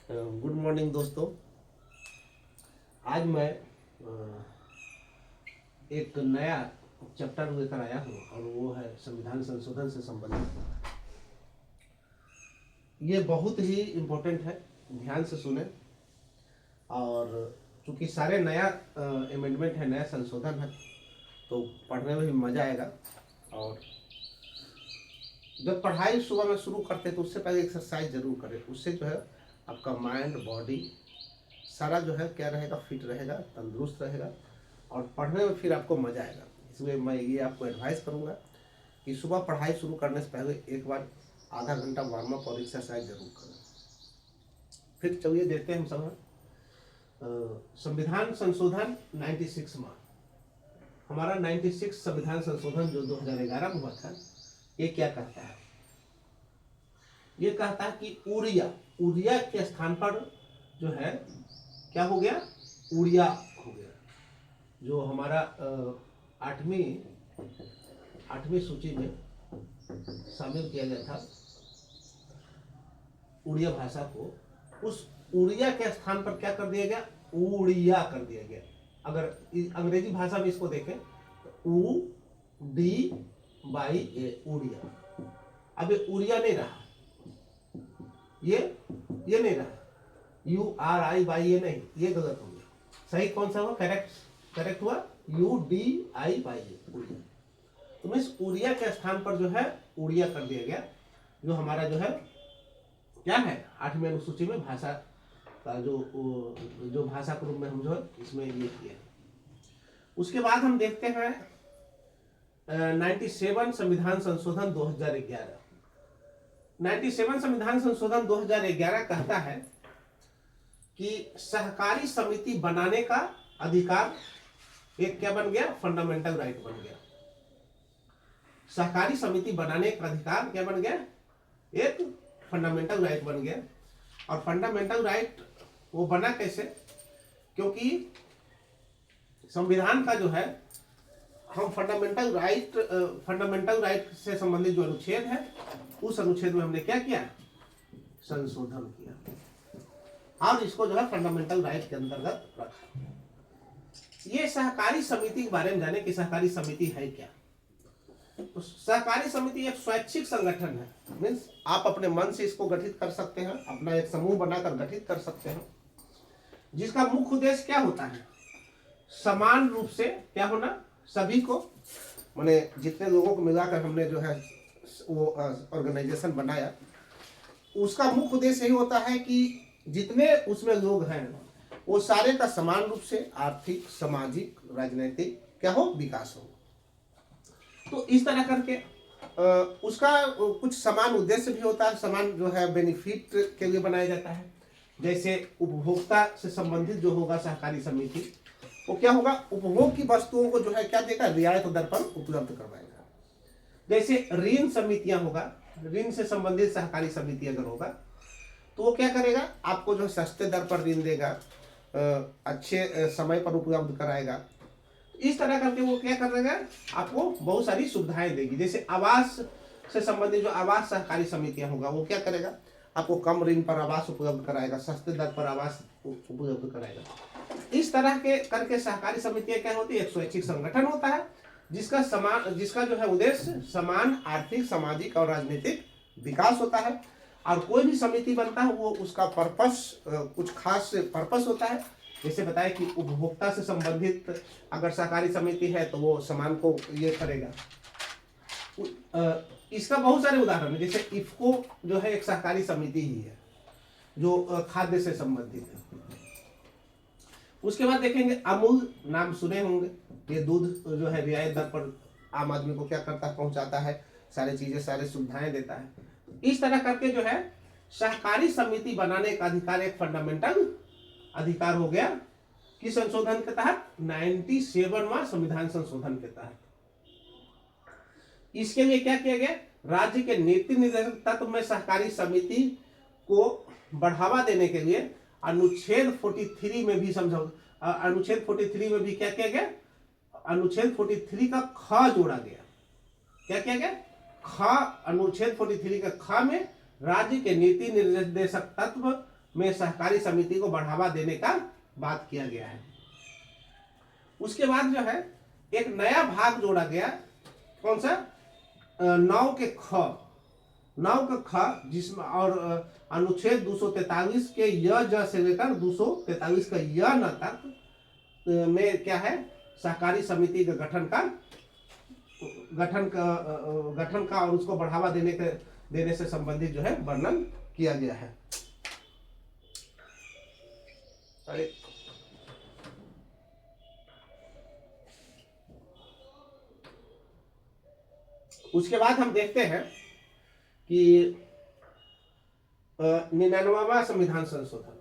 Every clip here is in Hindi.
गुड मॉर्निंग दोस्तों। आज मैं एक नया चैप्टर लेकर आया हूँ और वो है संविधान संशोधन से संबंधित। ये बहुत ही इम्पोर्टेंट है, ध्यान से सुने। और चूंकि सारे नया अमेंडमेंट है, नया संशोधन है, तो पढ़ने में भी मज़ा आएगा। और जब पढ़ाई सुबह में शुरू करते तो उससे पहले एक्सरसाइज जरूर करें। उससे जो है आपका माइंड बॉडी सारा जो है क्या रहेगा, फिट रहेगा, तंदुरुस्त रहेगा और पढ़ने में फिर आपको मज़ा आएगा। इसलिए मैं ये आपको एडवाइस करूँगा कि सुबह पढ़ाई शुरू करने से पहले एक बार आधा घंटा वार्म अप और एक्सरसाइज जरूर करें। फिर चलिए देखते हैं हम सब संविधान संशोधन 96 में। हमारा 96 संविधान संशोधन जो 2011 में हुआ था, ये क्या कहता है? ये कहता है कि उड़िया के स्थान पर जो है क्या हो गया, उड़िया हो गया। जो हमारा आठवीं सूची में शामिल किया गया था उड़िया भाषा को, उस उड़िया के स्थान पर क्या कर दिया गया, उड़िया कर दिया गया। अगर अंग्रेजी भाषा में इसको देखें तो UDYA उड़िया। अब ये उड़िया नहीं रहा, ये नहीं रहा, URIYA नहीं, ये गलत हो गया। सही कौन सा हुआ? करेक्ट हुआ UDIYA उड़िया। तो इस उड़िया के स्थान पर जो है उड़िया कर दिया गया, जो हमारा जो है क्या है, 8वीं अनुसूची में भाषा का जो भाषा के रूप में हम जो है इसमें ये किया। उसके बाद हम देखते हैं 97 संविधान संशोधन 2011। 97 संविधान संशोधन 2011 कहता है कि सहकारी समिति बनाने का अधिकार एक क्या बन गया, फंडामेंटल राइट बन गया। सहकारी समिति बनाने का अधिकार क्या बन गया, एक फंडामेंटल राइट बन गया। और फंडामेंटल राइट वो बना कैसे? क्योंकि संविधान का जो है, हम फंडामेंटल राइट से संबंधित जो अनुच्छेद है, उस अनुच्छेद में हमने क्या किया, संशोधन किया और इसको जो है फंडामेंटल राइट के अंतर्गत रखा। ये सहकारी समिति के बारे में जाने कि सहकारी समिति है क्या। तो सहकारी समिति एक स्वैच्छिक संगठन है, मीन्स आप अपने मन से इसको गठित कर सकते हैं, अपना एक समूह बनाकर गठित कर सकते हैं, जिसका मुख्य उद्देश्य क्या होता है, समान रूप से क्या होना, सभी को, माने जितने लोगों को मिलाकर हमने जो है वो ऑर्गेनाइजेशन बनाया, उसका मुख्य उद्देश्य यही होता है कि जितने उसमें लोग हैं वो सारे का समान रूप से आर्थिक, सामाजिक, राजनीतिक क्या हो, विकास हो। तो इस तरह करके उसका कुछ समान उद्देश्य भी होता है, समान जो है बेनिफिट के लिए बनाया जाता है। जैसे उपभोक्ता से संबंधित जो होगा सहकारी समिति, वो क्या होगा, उपभोग की वस्तुओं को जो है क्या देगा, रियायत दर पर उपलब्ध करवाएगा। जैसे ऋण समितियां होगा, ऋण से संबंधित सहकारी समिति अगर होगा तो वो क्या करेगा, आपको जो सस्ते दर पर ऋण देगा, अच्छे समय पर उपलब्ध कराएगा। इस तरह करके वो क्या करेगा, आपको बहुत सारी सुविधाएं देगी। जैसे आवास से संबंधित जो आवास सहकारी समितियां होगा, वो क्या करेगा, आपको कम ऋण पर आवास उपलब्ध कराएगा, सस्ते दर पर आवास उपलब्ध कराएगा। इस तरह के करके सहकारी समितियां क्या होती है, एक स्वैच्छिक संगठन होता है जिसका जो है उद्देश्य समान आर्थिक, सामाजिक और राजनीतिक विकास होता है। और कोई भी समिति बनता है वो उसका पर्पस, कुछ खास पर्पस होता है। जैसे बताया कि उपभोक्ता से संबंधित अगर सहकारी समिति है तो वो सामान को ये करेगा। इसका बहुत सारे उदाहरण है। जैसे इफ्को जो है एक सहकारी समिति ही है जो खाद्य से संबंधित है। उसके बाद देखेंगे अमूल, नाम सुने होंगे, ये दूध जो है रियायत दर पर आम आदमी को क्या करता है, पहुंचाता है, सारी चीजें, सारी सुविधाएं देता है। इस तरह करके जो है सहकारी समिति बनाने का अधिकार एक फंडामेंटल अधिकार हो गया। किस संशोधन के तहत, 97वां संविधान संशोधन के तहत। इसके लिए क्या किया गया, राज्य के नीति निर्देशक तत्व में सहकारी समिति को बढ़ावा देने के लिए अनुच्छेद 43 में भी अनुच्छेद 43 में भी क्या किया गया, अनुच्छेद 43 का ख जोड़ा गया। क्या किया गया, ख, अनुच्छेद 43 का ख में राज्य के नीति निर्देशक तत्व में सहकारी समिति को बढ़ावा देने का बात किया गया है। उसके बाद जो है एक नया भाग जोड़ा गया, कौन सा, 9 के ख, जिसमें और अनुच्छेद 243 के य ज से लेकर 243 का य न तक में क्या है, सहकारी समिति के गठन का और उसको बढ़ावा देने से संबंधित जो है वर्णन किया गया है। अरे उसके बाद हम देखते हैं कि 99वां संविधान संशोधन।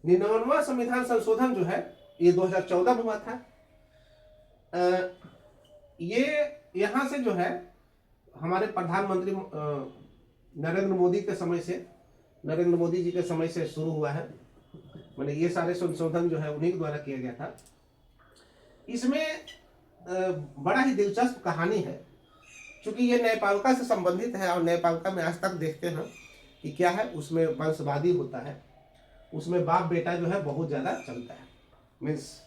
99वां संविधान संशोधन जो है ये 2014 में हुआ था। ये यहाँ से जो है हमारे प्रधानमंत्री नरेंद्र मोदी जी के समय से शुरू हुआ है। मैंने ये सारे संशोधन जो है उन्हीं के द्वारा किया गया था। इसमें बड़ा ही दिलचस्प कहानी है, क्योंकि ये न्यायपालिका से संबंधित है और न्यायपालिका में आज तक देखते हैं कि क्या है, उसमें वंशवादी होता है, उसमें बाप बेटा जो है बहुत ज़्यादा चलता है। मीन्स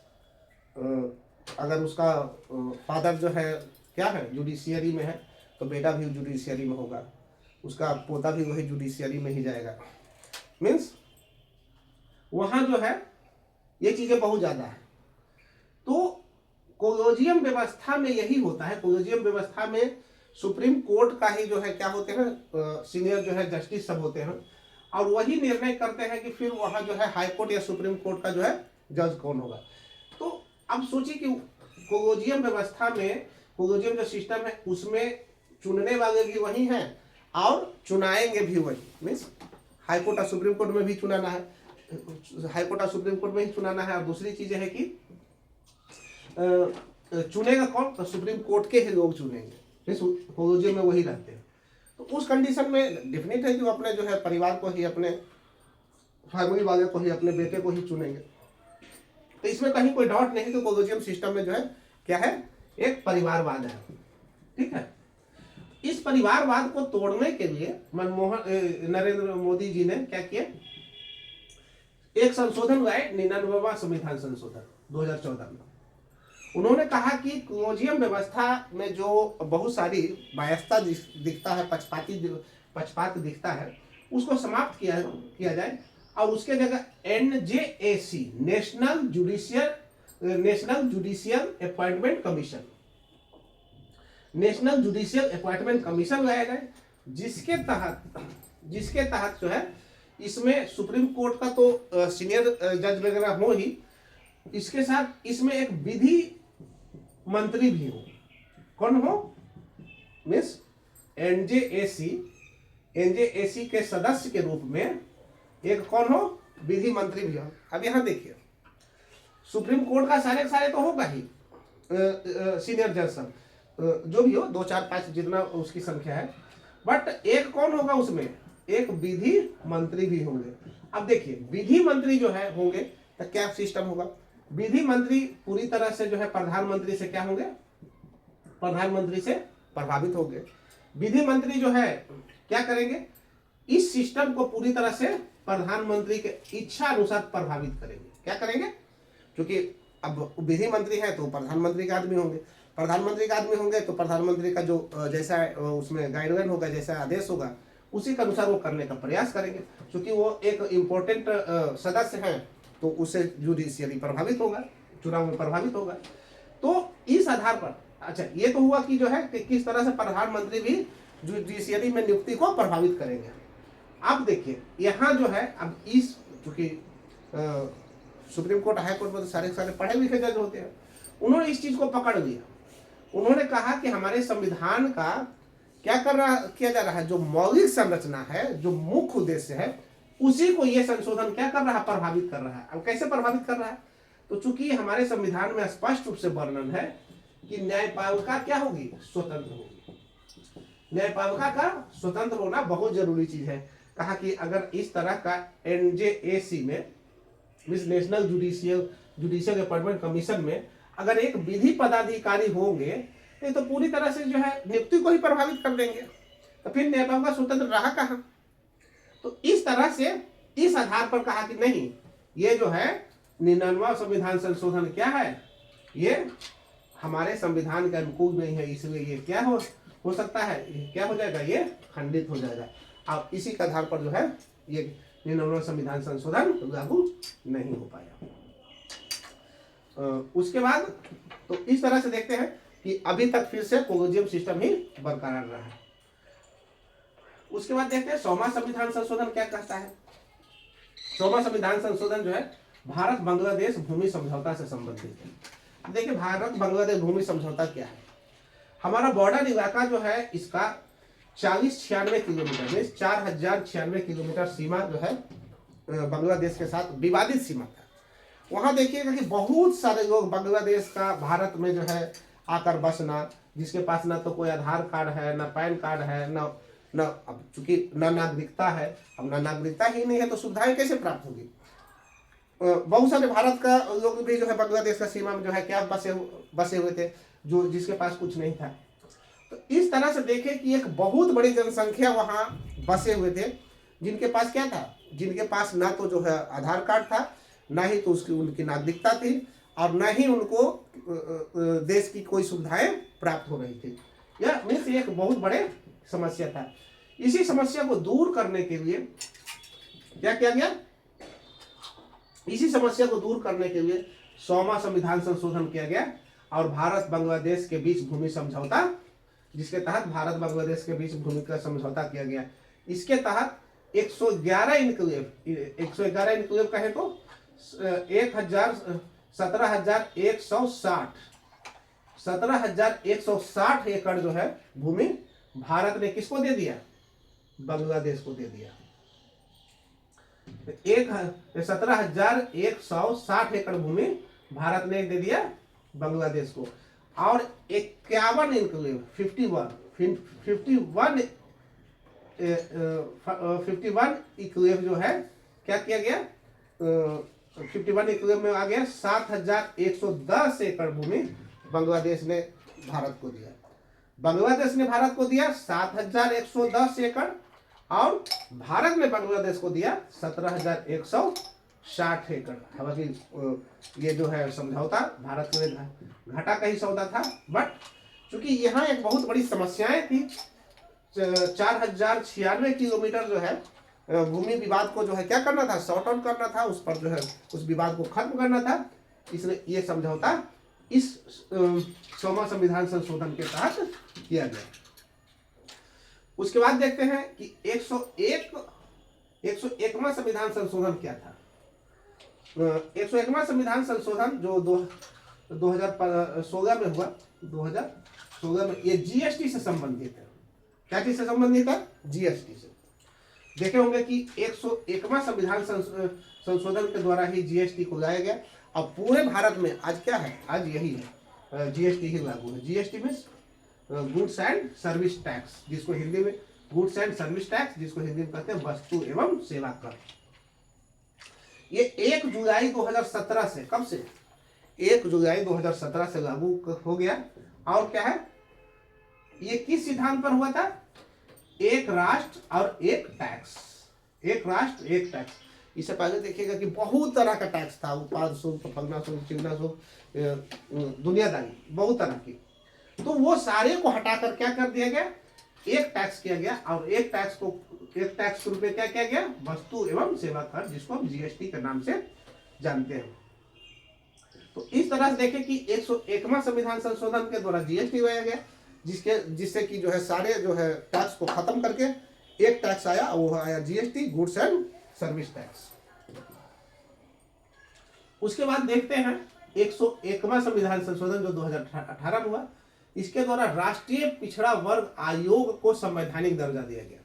अगर उसका फादर जो है क्या है, जुडिशियरी में है, तो बेटा भी जुडिशियरी में होगा, उसका पोता भी वही जुडिशियरी में ही जाएगा। मीन्स वहाँ जो है ये चीज़ें बहुत ज़्यादा है। तो कोलोजियम व्यवस्था में यही होता है। कोलोजियम व्यवस्था में सुप्रीम कोर्ट का ही जो है क्या होते हैं, सीनियर जो है जस्टिस सब होते हैं, और वही निर्णय करते हैं कि फिर वहाँ जो है हाई कोर्ट या सुप्रीम कोर्ट का जो है जज कौन होगा। तो अब सोचिए कि कोलोजियम व्यवस्था में, कोलोजियम जो सिस्टम है उसमें चुनने वाले भी वही हैं और चुनाएंगे भी वही। मीन्स हाई कोर्ट और सुप्रीम कोर्ट में भी चुनाना है, हाई कोर्ट और सुप्रीम कोर्ट में ही चुनाना है। और दूसरी चीज़ है कि चुनेगा कौन, तो सुप्रीम कोर्ट के ही लोग चुनेंगे। कोलोजियम में वही रहते हैं। तो उस कंडीशन में डेफिनेट है कि वो अपने जो है परिवार को ही, अपने फैमिली वाले को ही, अपने बेटे को ही चुनेंगे। तो इसमें कहीं कोई डाउट नहीं कि कोलोजियम सिस्टम में जो है क्या है, एक परिवारवाद है। ठीक है। इस परिवारवाद को तोड़ने के लिए नरेंद्र मोदी जी ने क्या किया, एक संशोधन लाए, 99वां संविधान संशोधन 2014 में। उन्होंने कहा कि कोलोजियम व्यवस्था में जो बहुत सारी बायस्ता दिखता है, पक्षपात दिखता है, उसको समाप्त किया जाए और उसके जगह NJAC, national judicial appointment commission लाया जाए, जिसके तहत जो है इसमें सुप्रीम कोर्ट का तो सीनियर जज वगैरह हो ही, इसके साथ इसमें एक विधि मंत्री भी हो। कौन हो, मिस NJAC के सदस्य के रूप में एक कौन हो, विधि मंत्री भी हो। अब यहाँ देखिए, सुप्रीम कोर्ट का सारे तो होगा ही, सीनियर जज सब जो भी हो, 2 4 5 जितना उसकी संख्या है, बट एक कौन होगा उसमें, एक विधि मंत्री भी होंगे। अब देखिए विधि मंत्री जो है होंगे तो क्या सिस्टम होगा, विधि मंत्री पूरी तरह से जो है प्रधानमंत्री से क्या होंगे, प्रधानमंत्री से प्रभावित होंगे। विधि मंत्री जो है क्या करेंगे, इस सिस्टम को पूरी तरह से प्रधानमंत्री के इच्छा अनुसार प्रभावित करेंगे। क्या करेंगे, क्योंकि अब विधि मंत्री है तो प्रधानमंत्री के आदमी होंगे, प्रधानमंत्री का आदमी होंगे तो प्रधानमंत्री का जो जैसा उसमें गाइडलाइन होगा, जैसा आदेश होगा, उसी के अनुसार वो करने का प्रयास करेंगे। क्योंकि वो एक इम्पोर्टेंट सदस्य हैं तो उससे जुडिशियरी प्रभावित होगा, चुनाव में प्रभावित होगा। तो इस आधार पर, अच्छा ये तो हुआ कि जो है कि किस तरह से प्रधानमंत्री भी जुडिशियरी में नियुक्ति को प्रभावित करेंगे। अब देखिए यहाँ जो है, अब इस चूंकि सुप्रीम कोर्ट, हाई कोर्ट में तो सारे पढ़े लिखे जज होते हैं, उन्होंने इस चीज को पकड़ लिया। उन्होंने कहा कि हमारे संविधान का किया जा रहा है, जो मौलिक संरचना है, जो मुख्य उद्देश्य है, उसी को ये संशोधन क्या कर रहा है, प्रभावित कर रहा है। अब कैसे प्रभावित कर रहा है, तो चूंकि हमारे संविधान में स्पष्ट रूप से वर्णन है कि न्यायपालिका क्या होगी, स्वतंत्र होगी। न्यायपालिका का स्वतंत्र होना बहुत जरूरी चीज है। कहा कि अगर इस तरह का NJAC में, नेशनल जुडिशियल अपॉइंटमेंट कमीशन में अगर एक विधि पदाधिकारी होंगे तो पूरी तरह से जो है नियुक्ति को ही प्रभावित कर देंगे, तो फिर न्यायपालिका स्वतंत्र रहा कहाँ। तो इस तरह से इस आधार पर कहा कि नहीं, ये जो है 99वां संविधान संशोधन क्या है, ये हमारे संविधान के अनुकूल नहीं है, इसलिए ये क्या हो सकता है, ये क्या हो जाएगा, ये खंडित हो जाएगा। अब इसी के आधार पर जो है ये 99वां संविधान संशोधन लागू नहीं हो पाया। उसके बाद तो इस तरह से देखते हैं कि अभी तक फिर से कोलोजियम सिस्टम ही बरकरार रहा है। उसके बाद देखते हैं 100वां संविधान संशोधन क्या कहता है। 100वां संविधान संशोधन जो है भारत बांग्लादेश भूमि समझौता से संबंधित है। देखिए भारत बांग्लादेश भूमि समझौता क्या है, हमारा बॉर्डर इलाका जो है इसका 4096 किलोमीटर में 4096 किलोमीटर सीमा जो है बांग्लादेश के साथ विवादित सीमा था। वहाँ देखिएगा कि बहुत सारे लोग बांग्लादेश का भारत में जो है आकर बसना, जिसके पास ना तो कोई आधार कार्ड है, ना पैन कार्ड है, न अब चूंकि न नागरिकता है, अब न नागरिकता ही नहीं है तो सुविधाएं कैसे प्राप्त होगी। बहुत सारे भारत का लोग भी जो है बांग्लादेश का सीमा में जो है क्या बसे हुए थे, जो जिसके पास कुछ नहीं था। तो इस तरह से देखें कि एक बहुत बड़ी जनसंख्या वहाँ बसे हुए थे, जिनके पास क्या था, जिनके पास ना तो जो है आधार कार्ड था, ना ही तो उनकी नागरिकता थी, और ना ही उनको देश की कोई सुविधाएं प्राप्त हो रही थी। यह मीन्स एक बहुत बड़े समस्या था। इसी समस्या को दूर करने के लिए क्या किया गया, इसी समस्या को दूर करने के लिए 100वां संविधान संशोधन किया गया और भारत बांग्लादेश के बीच भूमि समझौता, जिसके तहत भारत बांग्लादेश के बीच भूमि का समझौता किया गया। इसके तहत 111 इनक्लेव, 111 इनक्लेव कहे तो 17,160 एकड़ जो है भूमि भारत ने किसको दे दिया, बांग्लादेश को दे दिया। 17,160 एकड़ भूमि भारत ने दे दिया बांग्लादेश को, और 51 इनक्लेव 51 इनक्लेव जो है क्या किया गया, 51 इनक्लेव में आ गया 7,110 एकड़ भूमि बांग्लादेश ने भारत को दिया। बांग्लादेश ने भारत को दिया 7,110 एकड़ और भारत ने बांग्लादेश को दिया 17,160 एकड़। हालांकि ये जो है समझौता भारत में घाटा का ही सौदा था, बट चूंकि यहाँ एक बहुत बड़ी समस्याएं थी, 4,096 किलोमीटर जो है भूमि विवाद को जो है क्या करना था, सॉर्ट आउट करना था, उस पर जो है उस विवाद को खत्म करना था, इसलिए ये समझौता इस 100वां संविधान संशोधन के तहत किया गया। उसके बाद देखते हैं कि 101वां संविधान संशोधन क्या था। 101वां संविधान संशोधन जो 2016 में हुआ, 2016 में, ये जीएसटी से संबंधित है। क्या चीज से संबंधित है, जीएसटी से। देखे होंगे कि 101वां संविधान संशोधन के द्वारा ही जीएसटी को लाया गया। अब पूरे भारत में आज क्या है, आज यही है, जीएसटी ही लागू है। जीएसटी में गुड्स एंड सर्विस टैक्स, जिसको हिंदी में गुड्स एंड सर्विस टैक्स, जिसको हिंदी में कहते हैं वस्तु एवं सेवा कर। ये 1 जुलाई 2017 से, कब से, 1 जुलाई 2017 से लागू हो गया। और क्या है, ये किस सिद्धांत पर हुआ था, एक राष्ट्र और एक टैक्स, एक राष्ट्र एक टैक्स। इससे पहले देखिएगा कि बहुत तरह का टैक्स था, उत्पाद शुल्क, फगना शुल्क, चिगना शुल्क, दुनियादारी, बहुत तरह की। तो वो सारे को हटाकर क्या कर दिया गया, एक टैक्स किया गया, और एक टैक्स के रूप में क्या किया गया, वस्तु एवं सेवा कर, जिसको हम जीएसटी के नाम से जानते हैं। तो इस तरह से देखें कि 101वां संविधान संशोधन के द्वारा जीएसटी लाया गया, जिससे कि जो है सारे जो है टैक्स को खत्म करके एक टैक्स आया, और वो आया GST, goods and service tax. उसके बाद देखते हैं 101वां संविधान संशोधन जो 2018 में हुआ, इसके द्वारा राष्ट्रीय पिछड़ा वर्ग आयोग को संवैधानिक दर्जा दिया गया।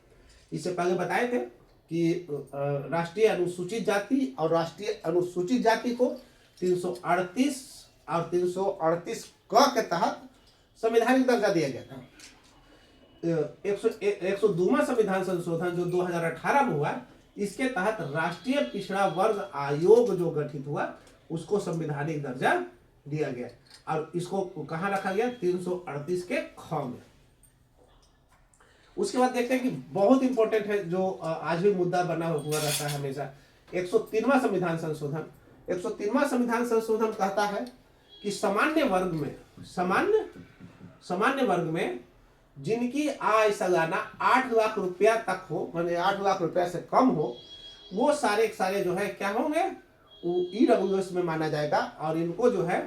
इससे पहले बताए थे कि राष्ट्रीय अनुसूचित जाति और राष्ट्रीय अनुसूचित जाति को 338 और 338 क के तहत संवैधानिक दर्जा दिया गया था। 102वां संविधान संशोधन जो 2018 में हुआ, इसके तहत राष्ट्रीय पिछड़ा वर्ग आयोग जो गठित हुआ, उसको संवैधानिक दर्जा दिया गया, और इसको कहाँ रखा गया, 338 के ख में। उसके बाद देखते हैं कि बहुत इंपॉर्टेंट है जो आज भी मुद्दा बना हुआ रहता है हमेशा, 103वां संविधान संशोधन। 103वां संविधान संशोधन कहता है कि सामान्य वर्ग में जिनकी आय सालाना 8 लाख रुपया तक हो, माने 8 लाख रुपया से कम हो, वो सारे सारे जो है क्या होंगे, ईडब्ल्यूएस में माना जाएगा और इनको जो है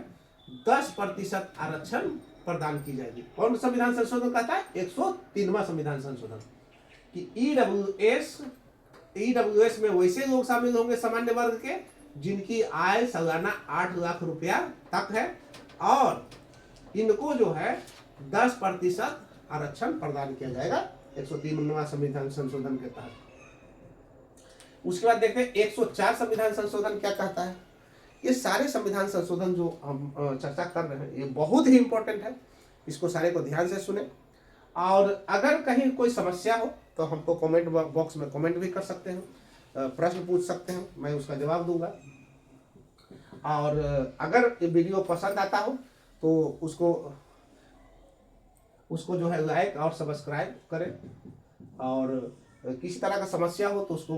10% आरक्षण प्रदान की जाएगी। कौन संविधान संशोधन कहता है? 103वां संविधान संशोधन कि ईडब्ल्यूएस में वैसे लोग शामिल होंगे सामान्य वर्ग के जिनकी आय सालाना 8 लाख रुपया तक है और इनको जो है 10% आरक्षण प्रदान किया जाएगा 103वां संविधान संशोधन के तहत। उसके बाद देखते हैं 104 संविधान संशोधन क्या कहता है। ये सारे संविधान संशोधन जो हम चर्चा कर रहे हैं ये बहुत ही इंपॉर्टेंट है, इसको सारे को ध्यान से सुने और अगर कहीं कोई समस्या हो तो हमको कमेंट बॉक्स में कमेंट भी कर सकते हैं, प्रश्न पूछ सकते हैं, मैं उसका जवाब दूंगा। और अगर ये वीडियो पसंद आता हो तो उसको जो है लाइक और सब्सक्राइब करें और किसी तरह का समस्या हो तो उसको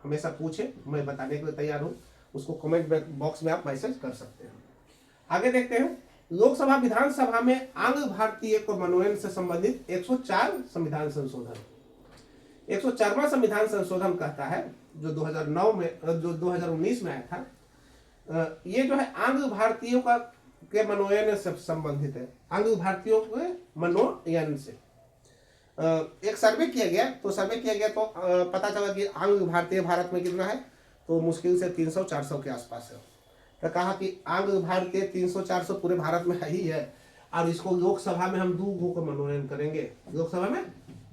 हमेशा पूछे, मैं बताने के लिए तैयार हूँ। उसको कमेंट बॉक्स में आप मैसेज कर सकते हैं। आगे देखते हैं लोकसभा विधानसभा में आंग्ल भारतीय को मनोनयन से संबंधित 104 संविधान संशोधन। 104वां संविधान संशोधन कहता है जो 2019 में आया था, ये जो है आंग्ल भारतीयों के मनोनयन से संबंधित है। आंग्ल भारतीयों के मनोनयन से एक सर्वे किया गया तो पता चला कि आंग्ल भारतीय भारत में कितना है, तो मुश्किल से 300-400 के आसपास है। तो कहा कि आंग्ल भारतीय 300-400 पूरे भारत में ही है और इसको लोकसभा में हम 2 का मनोनयन करेंगे, लोकसभा में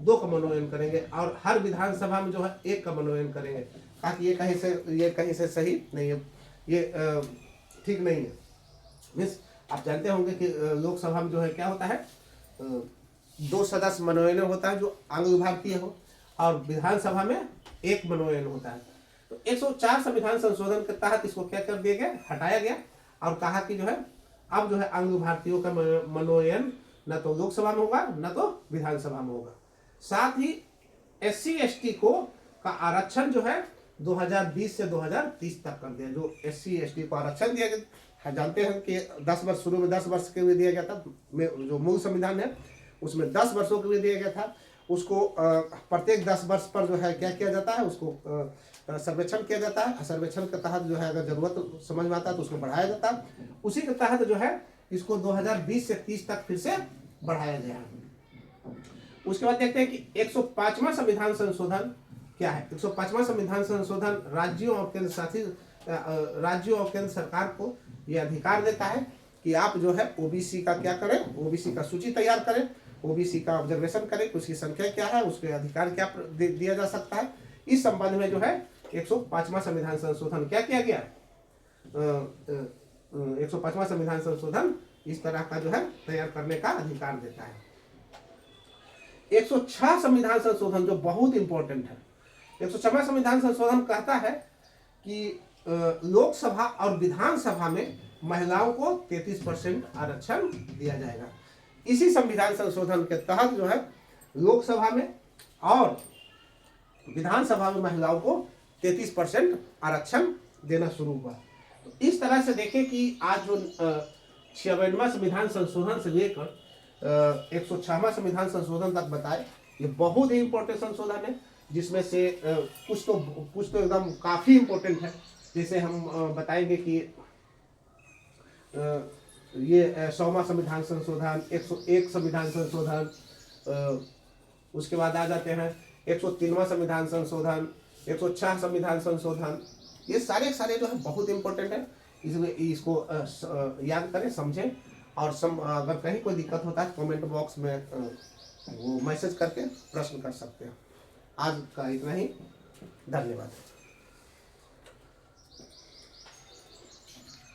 2 का मनोनयन करेंगे और हर विधानसभा में जो है 1 का मनोनयन करेंगे, ताकि ये कहीं से सही नहीं है, ये ठीक नहीं है। मीन्स आप जानते होंगे कि लोकसभा में जो है क्या होता है, 2 सदस्य मनोनयन होता है जो आंग्ल भारतीय हो और विधानसभा में 1 मनोनयन होता है। तो 104 संविधान संशोधन के तहत इसको क्या कर दिया गया, हटाया गया और कहा कि जो है अब जो है आंग्ल भारतीयों का मनोनयन न तो लोकसभा में होगा न तो विधानसभा में होगा। साथ ही SC ST का आरक्षण जो है 2020 से 2030 तक कर दिया। जो SC ST को आरक्षण दिया गया, जानते हैं कि 10 वर्ष शुरू में 10 वर्ष के लिए दिया गया था, जो मूल संविधान है उसमें 10 वर्षों के लिए दिया गया था। उसको प्रत्येक 10 वर्ष पर जो है क्या किया जाता है, उसको सर्वेक्षण किया जाता है। सर्वेक्षण के तहत जो है अगर जरूरत समझ में आता है तो उसको बढ़ाया जाता है। उसी के तहत जो है इसको 2020 से 30 तक फिर से बढ़ाया गया है। उसके बाद देखते हैं कि 105वां संविधान संशोधन क्या है। 105वां संविधान संशोधन राज्यों और केंद्र सरकार को यह अधिकार देता है कि आप जो है ओबीसी का क्या करें, ओबीसी का सूची तैयार करें, ओबीसी का ऑब्जर्वेशन करें, उसकी संख्या क्या है, उसके अधिकार क्या दिया जा सकता है। इस संबंध में जो है 105वां संविधान संशोधन क्या किया गया, 105वां संविधान संशोधन इस तरह का जो है तैयार करने का अधिकार देता है। 106 संविधान संशोधन जो बहुत इंपॉर्टेंट है। 106वां संविधान संशोधन कहता है कि लोकसभा और विधानसभा में महिलाओं को 33% आरक्षण दिया जाएगा। इसी संविधान संशोधन के तहत जो है लोकसभा में और विधानसभा में महिलाओं को 33% आरक्षण देना शुरू हुआ। तो इस तरह से देखें कि आज जो 96वां संविधान संशोधन से लेकर 106वां संविधान संशोधन तक बताए, ये बहुत ही इंपॉर्टेंट संशोधन है, जिसमें से कुछ तो एकदम काफ़ी इंपॉर्टेंट है। जैसे हम बताएंगे कि ये 100वां संविधान संशोधन, 101 संविधान संशोधन, उसके बाद आ जाते हैं 103वां संविधान संशोधन, 106 संविधान संशोधन। ये सारे जो है बहुत इंपॉर्टेंट है, इसलिए इसको याद करें, समझें और अगर कहीं कोई दिक्कत होता है कमेंट बॉक्स में वो मैसेज करके प्रश्न कर सकते हैं। आज का इतना ही, धन्यवाद।